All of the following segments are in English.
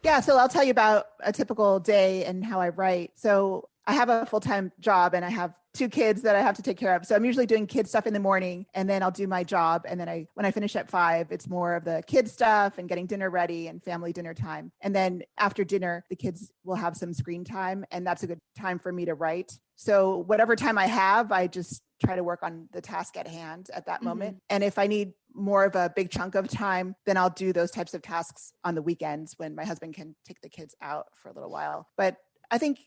Yeah, so I'll tell you about a typical day and how I write. So I have a full-time job and I have 2 kids that I have to take care of. So I'm usually doing kid stuff in the morning and then I'll do my job. And then when I finish at 5, it's more of the kid stuff and getting dinner ready and family dinner time. And then after dinner, the kids will have some screen time and that's a good time for me to write. So whatever time I have, I just try to work on the task at hand at that moment. And if I need more of a big chunk of time, then I'll do those types of tasks on the weekends when my husband can take the kids out for a little while. But I think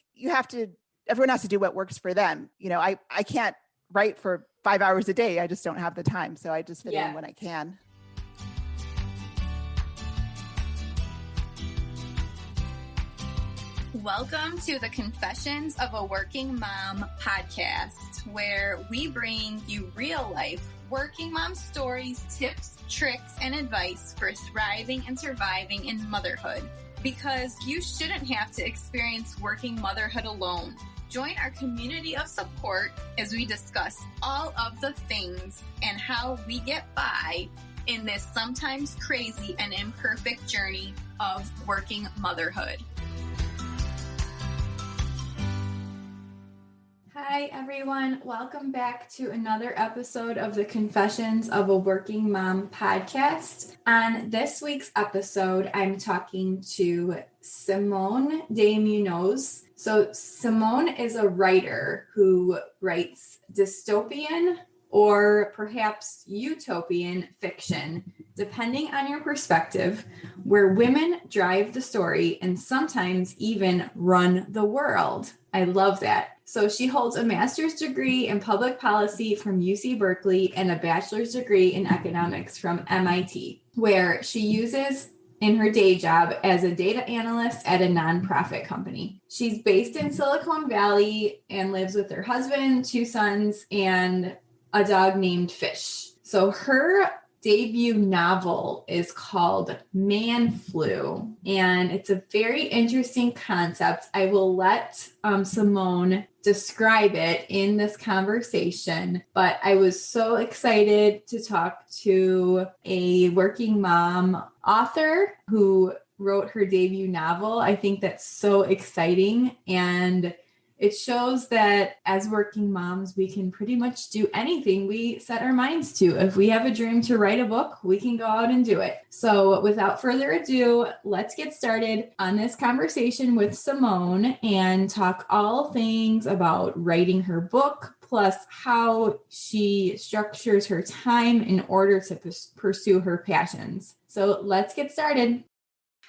everyone has to do what works for them. You know, I can't write for 5 hours a day. I just don't have the time. So I just fit in when I can. Welcome to the Confessions of a Working Mom podcast, where we bring you real life working mom stories, tips, tricks, and advice for thriving and surviving in motherhood. Because you shouldn't have to experience working motherhood alone. Join our community of support as we discuss all of the things and how we get by in this sometimes crazy and imperfect journey of working motherhood. Hi, everyone. Welcome back to another episode of the Confessions of a Working Mom podcast. On this week's episode, I'm talking to Simone de Munoz. So Simone is a writer who writes dystopian or perhaps utopian fiction, depending on your perspective, where women drive the story and sometimes even run the world. I love that. So she holds a master's degree in public policy from UC Berkeley and a bachelor's degree in economics from MIT, where she uses in her day job as a data analyst at a nonprofit company. She's based in Silicon Valley and lives with her husband, 2 sons, and a dog named Fish. So her debut novel is called Manflu, and it's a very interesting concept. I will let Simone describe it in this conversation, but I was so excited to talk to a working mom author who wrote her debut novel. I think that's so exciting, and it shows that as working moms, we can pretty much do anything we set our minds to. If we have a dream to write a book, we can go out and do it. So without further ado, let's get started on this conversation with Simone and talk all things about writing her book, plus how she structures her time in order to pursue her passions. So let's get started.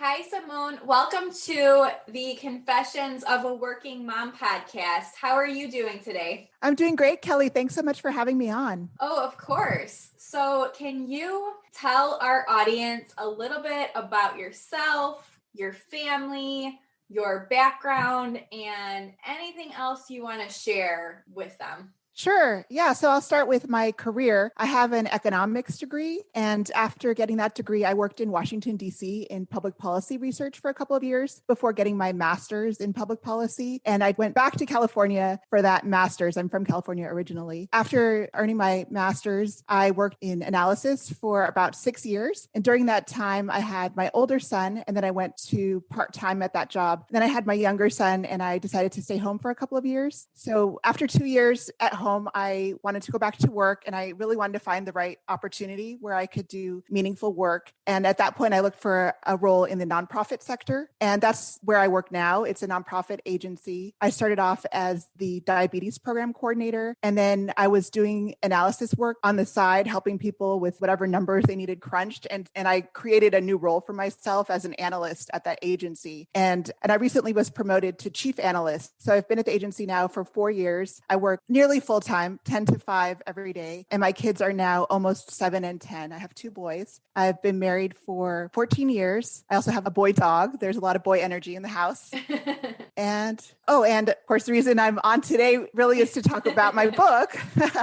Hi, Simone. Welcome to the Confessions of a Working Mom podcast. How are you doing today? I'm doing great, Kelly. Thanks so much for having me on. Oh, of course. So can you tell our audience a little bit about yourself, your family, your background, and anything else you want to share with them? Sure. Yeah. So I'll start with my career. I have an economics degree. And after getting that degree, I worked in Washington, D.C. in public policy research for a couple of years before getting my master's in public policy. And I went back to California for that master's. I'm from California originally. After earning my master's, I worked in analysis for about 6 years. And during that time, I had my older son, and then I went to part-time at that job. Then I had my younger son, and I decided to stay home for a couple of years. So after 2 years at home, I wanted to go back to work, and I really wanted to find the right opportunity where I could do meaningful work. And at that point, I looked for a role in the nonprofit sector, and that's where I work now. It's a nonprofit agency. I started off as the diabetes program coordinator, and then I was doing analysis work on the side, helping people with whatever numbers they needed crunched. And I created a new role for myself as an analyst at that agency. And I recently was promoted to chief analyst. So I've been at the agency now for 4 years. I work nearly full time, 10 to 5 every day. And my kids are now almost 7 and 10. I have 2 boys. I've been married for 14 years. I also have a boy dog. There's a lot of boy energy in the house. And of course, the reason I'm on today really is to talk about my book.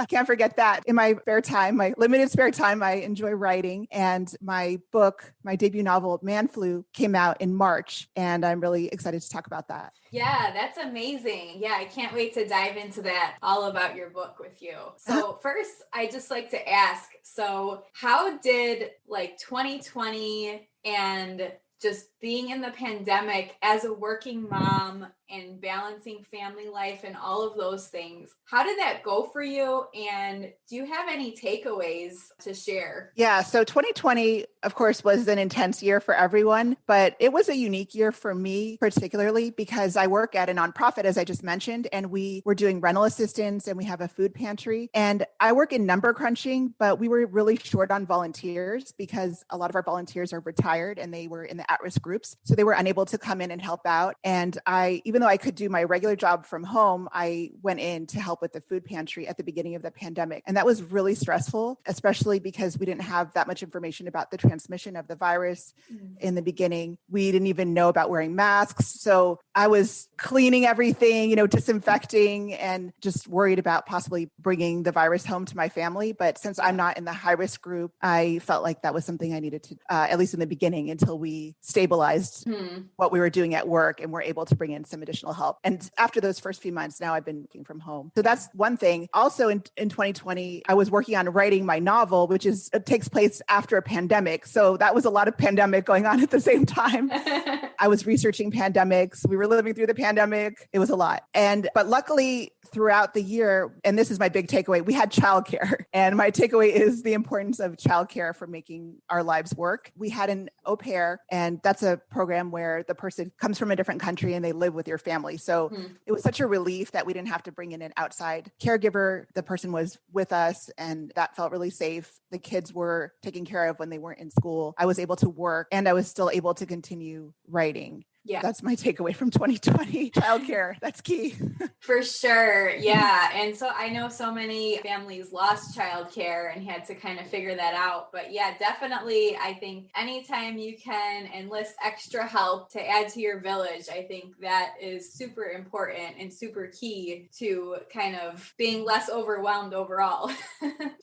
Can't forget that. In my spare time, my limited spare time, I enjoy writing. And my book, my debut novel, Manflu, came out in March. And I'm really excited to talk about that. Yeah, that's amazing. Yeah, I can't wait to dive into that, all about your book with you. So first, I just like to ask, so how did 2020 and just being in the pandemic as a working mom and balancing family life and all of those things. How did that go for you? And do you have any takeaways to share? Yeah. So 2020, of course, was an intense year for everyone, but it was a unique year for me, particularly because I work at a nonprofit, as I just mentioned, and we were doing rental assistance and we have a food pantry. And I work in number crunching, but we were really short on volunteers because a lot of our volunteers are retired and they were in the at-risk groups. So they were unable to come in and help out. And even though I could do my regular job from home, I went in to help with the food pantry at the beginning of the pandemic. And that was really stressful, especially because we didn't have that much information about the transmission of the virus in the beginning. We didn't even know about wearing masks. So I was cleaning everything, disinfecting, and just worried about possibly bringing the virus home to my family. But since I'm not in the high risk group, I felt like that was something I needed to, at least in the beginning, until we stabilized what we were doing at work and were able to bring in some additional help. And after those first few months, now I've been working from home. So that's one thing. Also in 2020, I was working on writing my novel, which it takes place after a pandemic. So that was a lot of pandemic going on at the same time. I was researching pandemics. We were living through the pandemic. It was a lot. But luckily throughout the year, and this is my big takeaway, we had childcare. And my takeaway is the importance of childcare for making our lives work. We had an au pair, and that's a program where the person comes from a different country and they live with your family. So it was such a relief that we didn't have to bring in an outside caregiver. The person was with us and that felt really safe. The kids were taken care of when they weren't in school. I was able to work and I was still able to continue writing. Yeah. That's my takeaway from 2020. Childcare, that's key. For sure. Yeah. And so I know so many families lost childcare and had to kind of figure that out. But yeah, definitely, I think anytime you can enlist extra help to add to your village, I think that is super important and super key to kind of being less overwhelmed overall.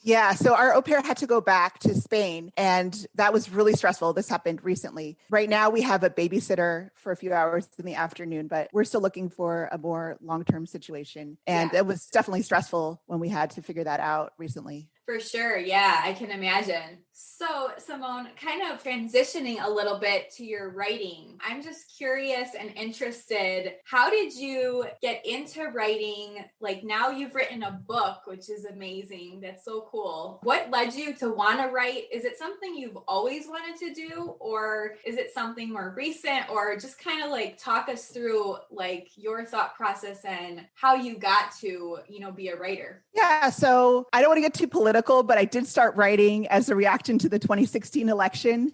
Yeah. So our au pair had to go back to Spain, and that was really stressful. This happened recently. Right now, we have a babysitter for a few hours in the afternoon, but we're still looking for a more long-term situation. And it was definitely stressful when we had to figure that out recently. For sure. Yeah, I can imagine. So, Simone, kind of transitioning a little bit to your writing, I'm just curious and interested, how did you get into writing? Like now you've written a book, which is amazing. That's so cool. What led you to want to write? Is it something you've always wanted to do, or is it something more recent, or just kind of like talk us through like your thought process and how you got to, be a writer? Yeah. So I don't want to get too political, but I did start writing as a reaction to the 2016 election.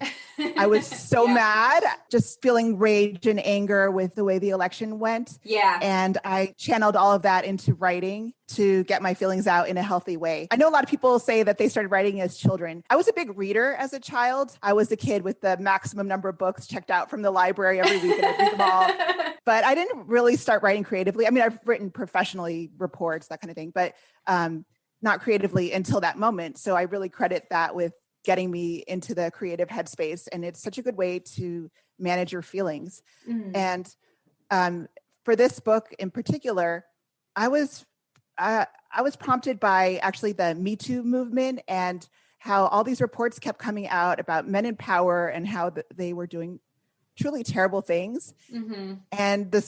I was so mad, just feeling rage and anger with the way the election went. Yeah. And I channeled all of that into writing to get my feelings out in a healthy way. I know a lot of people say that they started writing as children. I was a big reader as a child. I was the kid with the maximum number of books checked out from the library every week, and I'd read them all. But I didn't really start writing creatively. I mean, I've written professionally, reports, that kind of thing, but not creatively until that moment. So I really credit that with getting me into the creative headspace. And it's such a good way to manage your feelings. And for this book in particular, I was prompted by actually the Me Too movement and how all these reports kept coming out about men in power and how they were doing truly terrible things. And the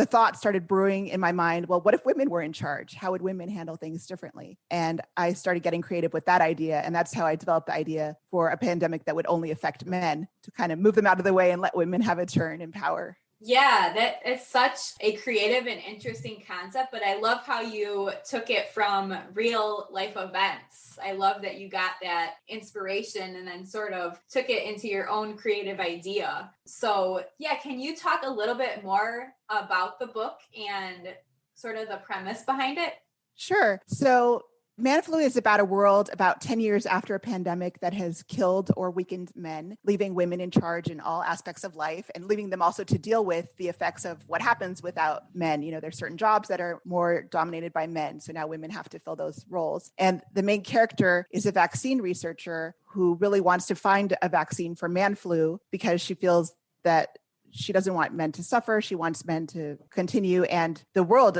thought started brewing in my mind, well, what if women were in charge? How would women handle things differently? And I started getting creative with that idea. And that's how I developed the idea for a pandemic that would only affect men, to kind of move them out of the way and let women have a turn in power. Yeah, that is such a creative and interesting concept, but I love how you took it from real life events. I love that you got that inspiration and then sort of took it into your own creative idea. So yeah, can you talk a little bit more about the book and sort of the premise behind it? Sure. So Manflu is about a world about 10 years after a pandemic that has killed or weakened men, leaving women in charge in all aspects of life and leaving them also to deal with the effects of what happens without men. There's certain jobs that are more dominated by men. So now women have to fill those roles. And the main character is a vaccine researcher who really wants to find a vaccine for Manflu because she feels that she doesn't want men to suffer. She wants men to continue, and the world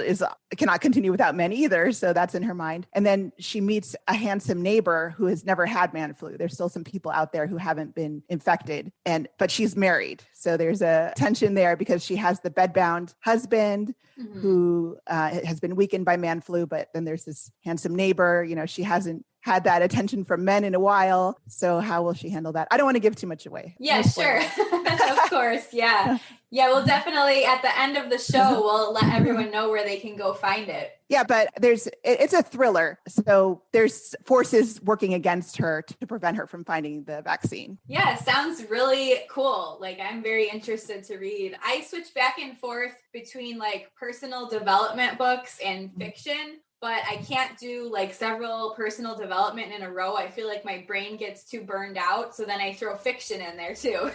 cannot continue without men either. So that's in her mind. And then she meets a handsome neighbor who has never had Manflu. There's still some people out there who haven't been infected, but she's married. So there's a tension there because she has the bedbound husband who has been weakened by Manflu, but then there's this handsome neighbor. She hasn't had that attention from men in a while. So how will she handle that? I don't want to give too much away. Yeah, sure. Of course. Yeah. Yeah. Well, definitely at the end of the show, we'll let everyone know where they can go find it. Yeah, but it's a thriller. So there's forces working against her to prevent her from finding the vaccine. Yeah, sounds really cool. Like, I'm very interested to read. I switch back and forth between like personal development books and fiction, but I can't do like several personal development in a row. I feel like my brain gets too burned out. So then I throw fiction in there too.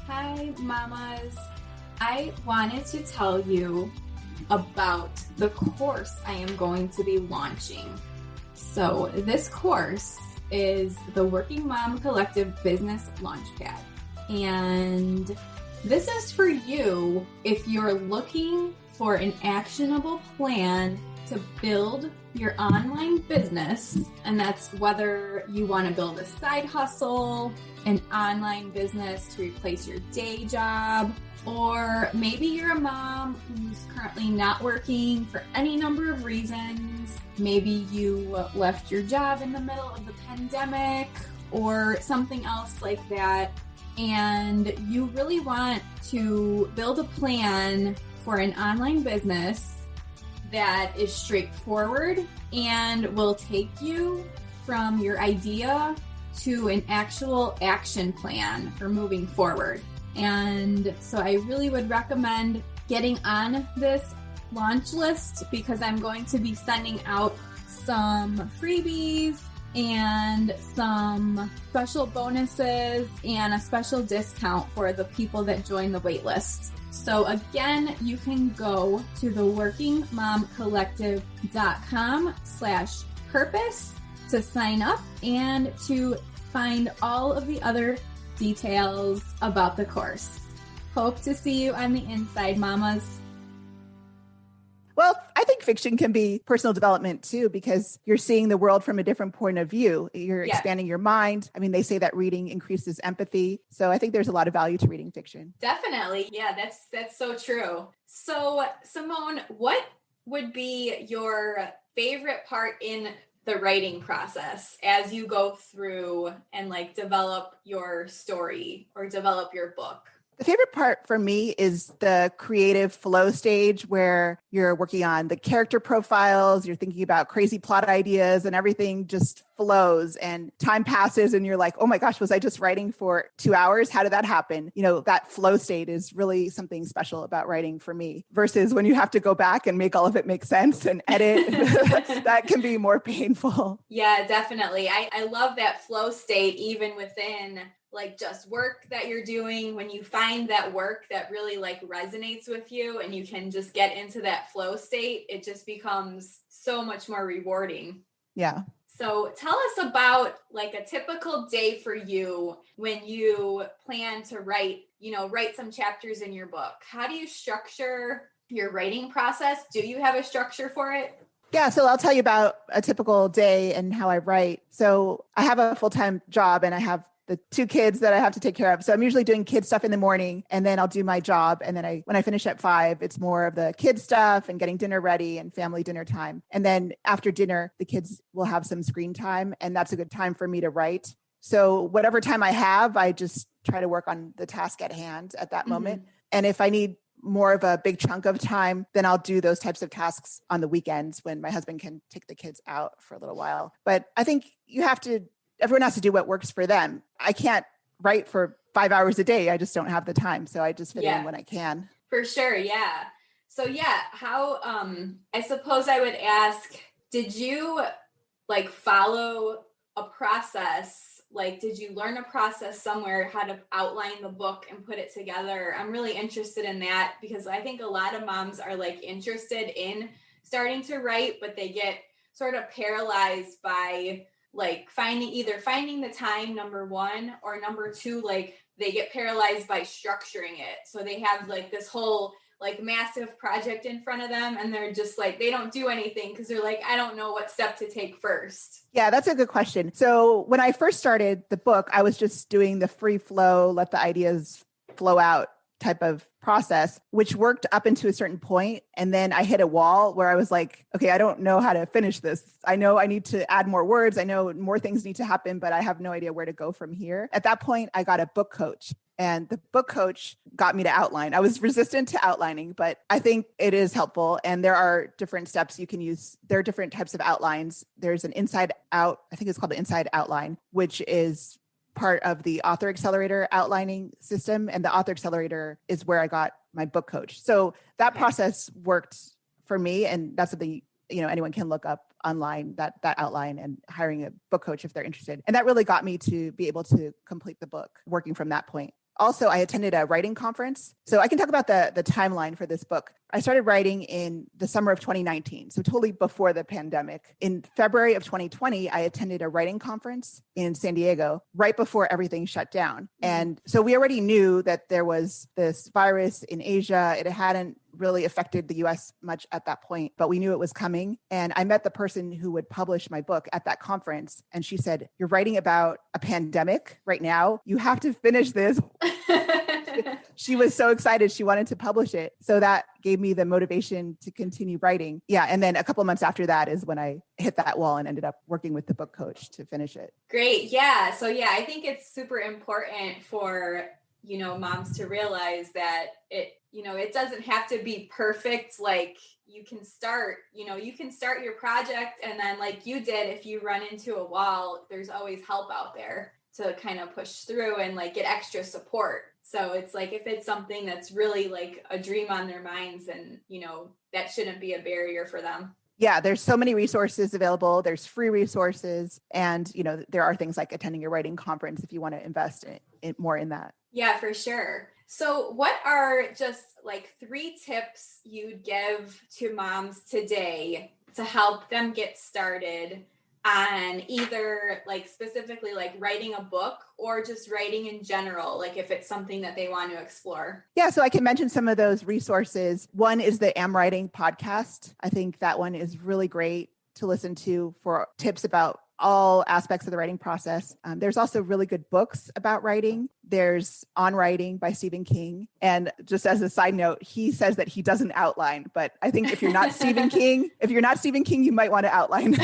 Hi, mamas. I wanted to tell you about the course I am going to be launching. So this course is the Working Mom Collective Business Launchpad. And this is for you if you're looking for an actionable plan to build your online business. And that's whether you want to build a side hustle, an online business to replace your day job, or maybe you're a mom who's currently not working for any number of reasons. Maybe you left your job in the middle of the pandemic or something else like that. And you really want to build a plan for an online business that is straightforward and will take you from your idea to an actual action plan for moving forward. And so I really would recommend getting on this launch list because I'm going to be sending out some freebies and some special bonuses and a special discount for the people that join the wait list. So again, you can go to the workingmomcollective.com/purpose to sign up and to find all of the other details about the course. Hope to see you on the inside, mamas. Well, I think fiction can be personal development too, because you're seeing the world from a different point of view. You're expanding your mind. I mean, they say that reading increases empathy. So I think there's a lot of value to reading fiction. Definitely. Yeah, that's so true. So Simone, what would be your favorite part in the writing process as you go through and like develop your story or develop your book? The favorite part for me is the creative flow stage where you're working on the character profiles, you're thinking about crazy plot ideas, and everything just flows and time passes and you're like, oh my gosh, was I just writing for 2 hours? How did that happen? That flow state is really something special about writing for me versus when you have to go back and make all of it make sense and edit. That can be more painful. Yeah, definitely. I love that flow state even within like just work that you're doing. When you find that work that really like resonates with you and you can just get into that flow state, it just becomes so much more rewarding. Yeah. So tell us about like a typical day for you when you plan to write some chapters in your book. How do you structure your writing process? Do you have a structure for it? Yeah, so I'll tell you about a typical day and how I write. So I have a full-time job and I have the 2 kids that I have to take care of. So I'm usually doing kid stuff in the morning and then I'll do my job. And then when I finish at 5, it's more of the kid stuff and getting dinner ready and family dinner time. And then after dinner, the kids will have some screen time and that's a good time for me to write. So whatever time I have, I just try to work on the task at hand at that moment. And if I need more of a big chunk of time, then I'll do those types of tasks on the weekends when my husband can take the kids out for a little while. But I think everyone has to do what works for them. I can't write for 5 hours a day. I just don't have the time. So I just fit in when I can. For sure. Yeah. So how, I suppose I would ask, did you like follow a process? Like, did you learn a process somewhere, how to outline the book and put it together? I'm really interested in that because I think a lot of moms are like interested in starting to write, but they get sort of paralyzed by like finding the time, number one, or number two, like they get paralyzed by structuring it. So they have like this whole like massive project in front of them, and they're just like, they don't do anything because they're like, I don't know what step to take first. Yeah, that's a good question. So when I first started the book, I was just doing the free flow, let the ideas flow out type of process, which worked up into a certain point. And then I hit a wall where I was like, okay, I don't know how to finish this. I know I need to add more words. I know more things need to happen, but I have no idea where to go from here. At that point, I got a book coach. And the book coach got me to outline. I was resistant to outlining, but I think it is helpful. And there are different steps you can use. There are different types of outlines. There's an inside out, I think it's called the inside outline, which is part of the Author Accelerator outlining system. And the Author Accelerator is where I got my book coach. So that process worked for me. And that's something, anyone can look up online, that outline, and hiring a book coach if they're interested. And that really got me to be able to complete the book working from that point. Also, I attended a writing conference. So I can talk about the timeline for this book. I started writing in the summer of 2019, so totally before the pandemic. In February of 2020, I attended a writing conference in San Diego right before everything shut down. And so we already knew that there was this virus in Asia. It hadn't really affected the US much at that point, but we knew it was coming. And I met the person who would publish my book at that conference. And she said, "You're writing about a pandemic right now. You have to finish this." She was so excited. She wanted to publish it. So that gave me the motivation to continue writing. Yeah. And then a couple of months after that is when I hit that wall and ended up working with the book coach to finish it. Great. Yeah. So yeah, I think it's super important for, moms to realize that it doesn't have to be perfect. Like you can start your project, and then like you did, if you run into a wall, there's always help out there to kind of push through and like get extra support. So it's like, if it's something that's really like a dream on their minds, and, that shouldn't be a barrier for them. Yeah, there's so many resources available. There's free resources. And, there are things like attending a writing conference if you want to invest more in that. Yeah, for sure. So what are just like 3 tips you'd give to moms today to help them get started on either like specifically like writing a book or just writing in general, like if it's something that they want to explore? Yeah, so I can mention some of those resources. One is the Am Writing podcast. I think that one is really great to listen to for tips about all aspects of the writing process. There's also really good books about writing. There's On Writing by Stephen King. And just as a side note, he says that he doesn't outline, but I think if you're not Stephen King, you might want to outline.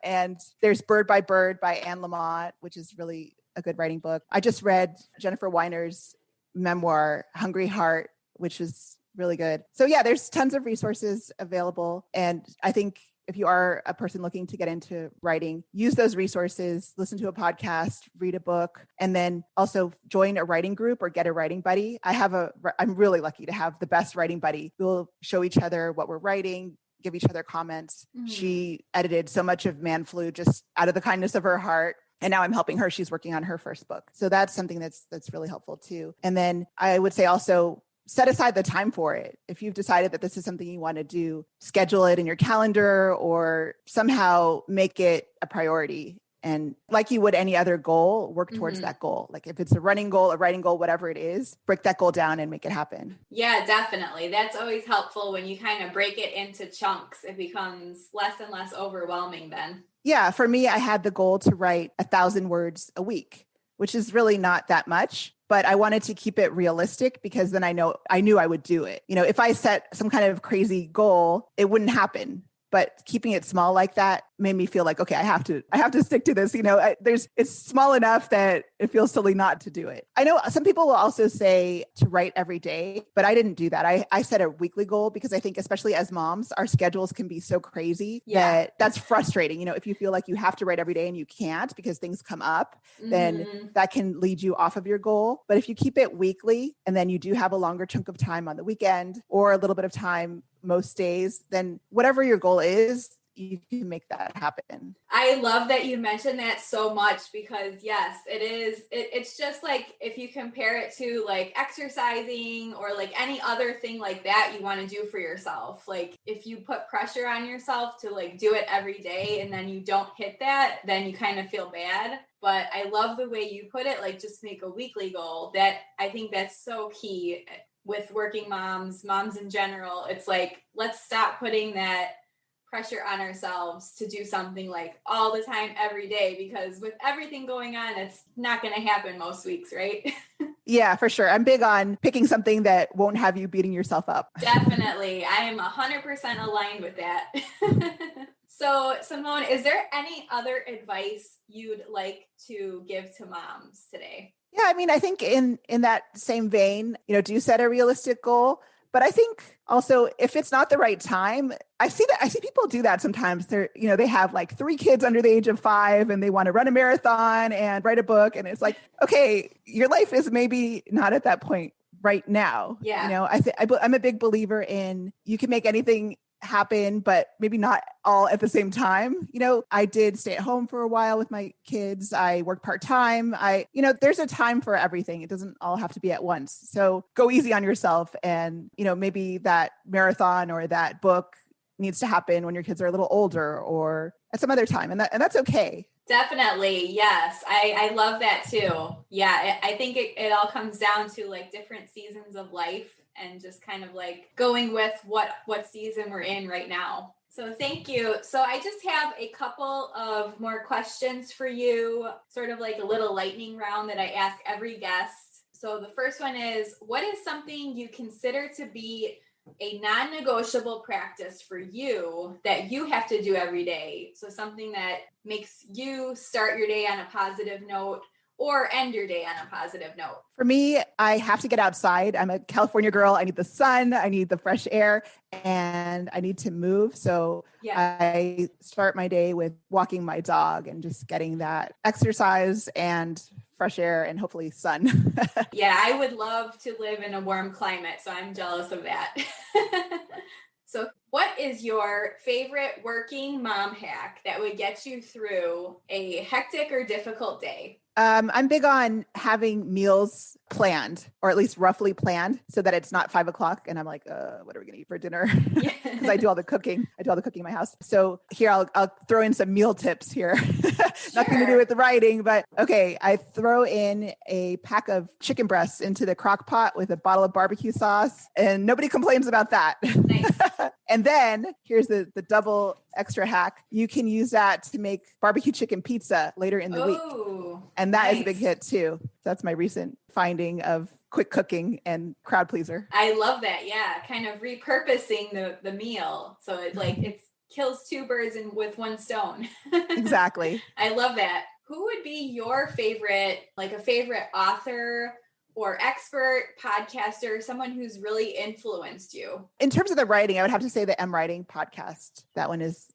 And there's Bird by Bird by Anne Lamott, which is really a good writing book. I just read Jennifer Weiner's memoir, Hungry Heart, which is really good. So yeah, there's tons of resources available. And I think if you are a person looking to get into writing, use those resources, listen to a podcast, read a book, and then also join a writing group or get a writing buddy. I'm really lucky to have the best writing buddy. We'll show each other what we're writing, give each other comments. Mm-hmm. She edited so much of Manflu just out of the kindness of her heart. And now I'm helping her. She's working on her first book. So that's something that's really helpful too. And then I would say also, set aside the time for it. If you've decided that this is something you want to do, schedule it in your calendar or somehow make it a priority. And like you would any other goal, work towards that goal. Like if it's a running goal, a writing goal, whatever it is, break that goal down and make it happen. Yeah, definitely. That's always helpful when you kind of break it into chunks. It becomes less and less overwhelming then. Yeah, for me, I had the goal to write 1,000 words a week, which is really not that much. But I wanted to keep it realistic because then I knew I would do it. If I set some kind of crazy goal, it wouldn't happen. But keeping it small like that made me feel like, okay, I have to stick to this. It's small enough that it feels silly not to do it. I know some people will also say to write every day, but I didn't do that. I set a weekly goal because I think especially as moms, our schedules can be so crazy that that's frustrating. If you feel like you have to write every day and you can't because things come up, then that can lead you off of your goal. But if you keep it weekly and then you do have a longer chunk of time on the weekend or a little bit of time most days, then whatever your goal is, you can make that happen. I love that you mentioned that so much because yes, it is. It's just like if you compare it to like exercising or like any other thing like that you want to do for yourself. Like if you put pressure on yourself to like do it every day and then you don't hit that, then you kind of feel bad. But I love the way you put it, like just make a weekly goal. That I think that's so key with working moms in general. It's like, let's stop putting that pressure on ourselves to do something like all the time every day, because with everything going on, it's not going to happen most weeks, right? Yeah, for sure. I'm big on picking something that won't have you beating yourself up. Definitely. I am 100% aligned with that. So, Simone, is there any other advice you'd like to give to moms today? Yeah, I mean, I think in that same vein, do set a realistic goal. But I think also if it's not the right time, I see people do that sometimes. They have like 3 kids under the age of 5 and they want to run a marathon and write a book. And it's like, okay, your life is maybe not at that point right now. Yeah. I'm a big believer in you can make anything happen, but maybe not all at the same time. I did stay at home for a while with my kids. I worked part-time. There's a time for everything. It doesn't all have to be at once. So go easy on yourself. And, maybe that marathon or that book needs to happen when your kids are a little older or at some other time. And that's okay. Definitely. Yes. I love that too. Yeah. I think it all comes down to like different seasons of life and just kind of like going with what season we're in right now. So thank you. So I just have a couple of more questions for you, sort of like a little lightning round that I ask every guest. So the first one is, what is something you consider to be a non-negotiable practice for you that you have to do every day? So something that makes you start your day on a positive note or end your day on a positive note. For me, I have to get outside. I'm a California girl. I need the sun, I need the fresh air, and I need to move. So I start my day with walking my dog and just getting that exercise and fresh air and hopefully sun. Yeah, I would love to live in a warm climate, so I'm jealous of that. So what is your favorite working mom hack that would get you through a hectic or difficult day? I'm big on having meals planned, or at least roughly planned, so that it's not 5:00 and I'm like, what are we going to eat for dinner? Because I do all the cooking. In my house. So here I'll throw in some meal tips here. Nothing to do with the writing, but okay. I throw in a pack of chicken breasts into the crock pot with a bottle of barbecue sauce, and nobody complains about that. Nice. And then here's the double extra hack. You can use that to make barbecue chicken pizza later in the week. And that is a big hit too. That's my recent finding of quick cooking and crowd pleaser. I love that. Yeah. Kind of repurposing the meal. So it kills 2 birds with 1 stone. Exactly. I love that. Who would be your favorite author or expert podcaster, someone who's really influenced you? In terms of the writing, I would have to say the Writing podcast. That one is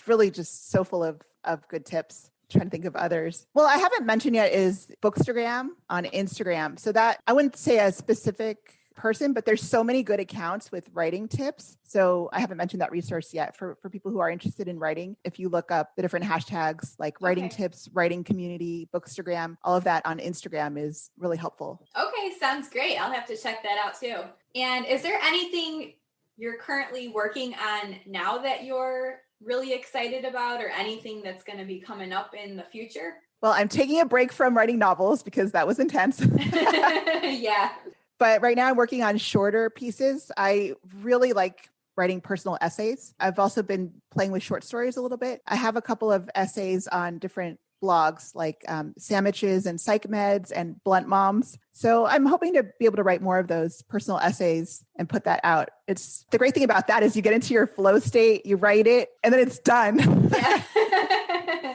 really just so full of good tips. Trying to think of others. Well, I haven't mentioned yet is Bookstagram on Instagram. So that I wouldn't say a specific person, but there's so many good accounts with writing tips. So I haven't mentioned that resource yet for people who are interested in writing. If you look up the different hashtags like writing tips, writing community, Bookstagram, all of that on Instagram is really helpful. Okay, sounds great. I'll have to check that out too. And is there anything you're currently working on now that you're really excited about, or anything that's going to be coming up in the future? Well, I'm taking a break from writing novels because that was intense. Yeah. But right now I'm working on shorter pieces. I really like writing personal essays. I've also been playing with short stories a little bit. I have a couple of essays on different blogs like Sandwiches and Psych Meds and Blunt Moms. So I'm hoping to be able to write more of those personal essays and put that out. It's the great thing about that is you get into your flow state, you write it, and then it's done. Yeah.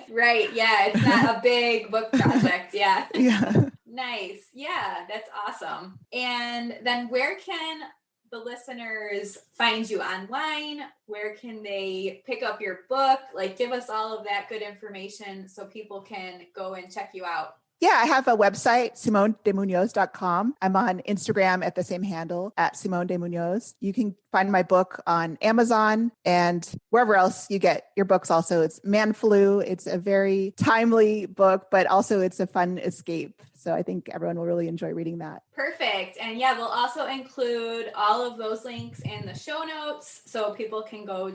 Right. Yeah. It's not a big book project. Yeah. Yeah. Nice. Yeah. That's awesome. And then where can the listeners find you online? Where can they pick up your book? Like, give us all of that good information so people can go and check you out. Yeah, I have a website, simonedemunoz.com. I'm on Instagram at the same handle, at Simone de Munoz. You can find my book on Amazon and wherever else you get your books also. It's Manflu. It's a very timely book, but also it's a fun escape. So I think everyone will really enjoy reading that. Perfect. And yeah, we'll also include all of those links in the show notes so people can go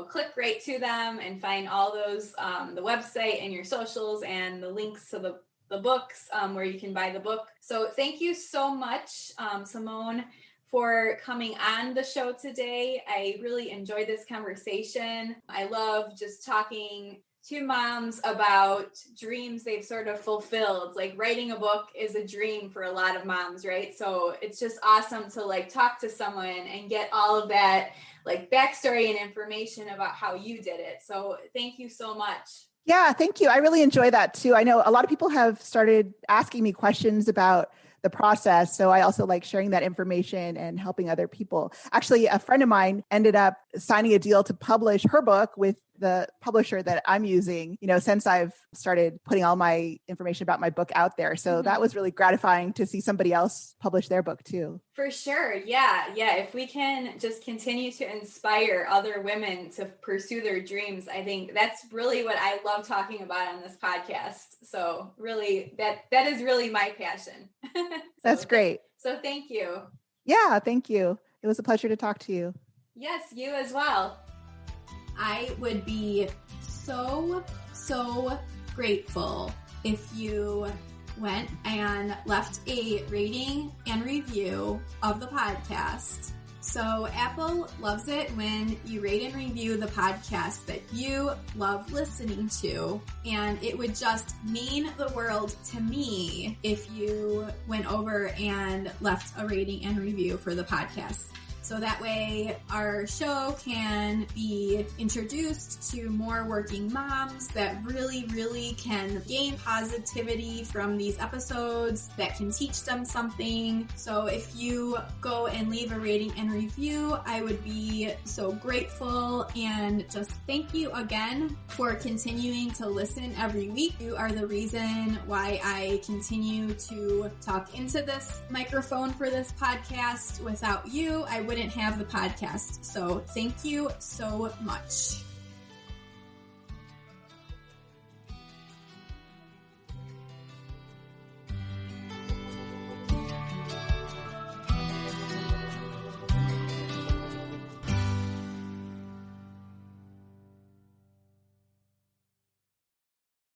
click right to them and find all those, the website and your socials and the links to the books where you can buy the book. So thank you so much, Simone, for coming on the show today. I really enjoyed this conversation. I love just talking to moms about dreams they've sort of fulfilled. Like writing a book is a dream for a lot of moms, right? So it's just awesome to like talk to someone and get all of that like backstory and information about how you did it. So thank you so much. Yeah, thank you. I really enjoy that too. I know a lot of people have started asking me questions about the process. So I also like sharing that information and helping other people. Actually, a friend of mine ended up signing a deal to publish her book with the publisher that I'm using, since I've started putting all my information about my book out there. So that was really gratifying to see somebody else publish their book too. For sure. Yeah. If we can just continue to inspire other women to pursue their dreams, I think that's really what I love talking about on this podcast. So really that is really my passion. That's great. So thank you. Yeah, thank you. It was a pleasure to talk to you. Yes, you as well. I would be so grateful if you went and left a rating and review of the podcast. So Apple loves it when you rate and review the podcast that you love listening to. And it would just mean the world to me if you went over and left a rating and review for the podcast. So that way our show can be introduced to more working moms that really can gain positivity from these episodes, that can teach them something. So if you go and leave a rating and review, I would be so grateful, and just thank you again for continuing to listen every week. You are the reason why I continue to talk into this microphone for this podcast. Without you, I wouldn't have the podcast. So thank you so much.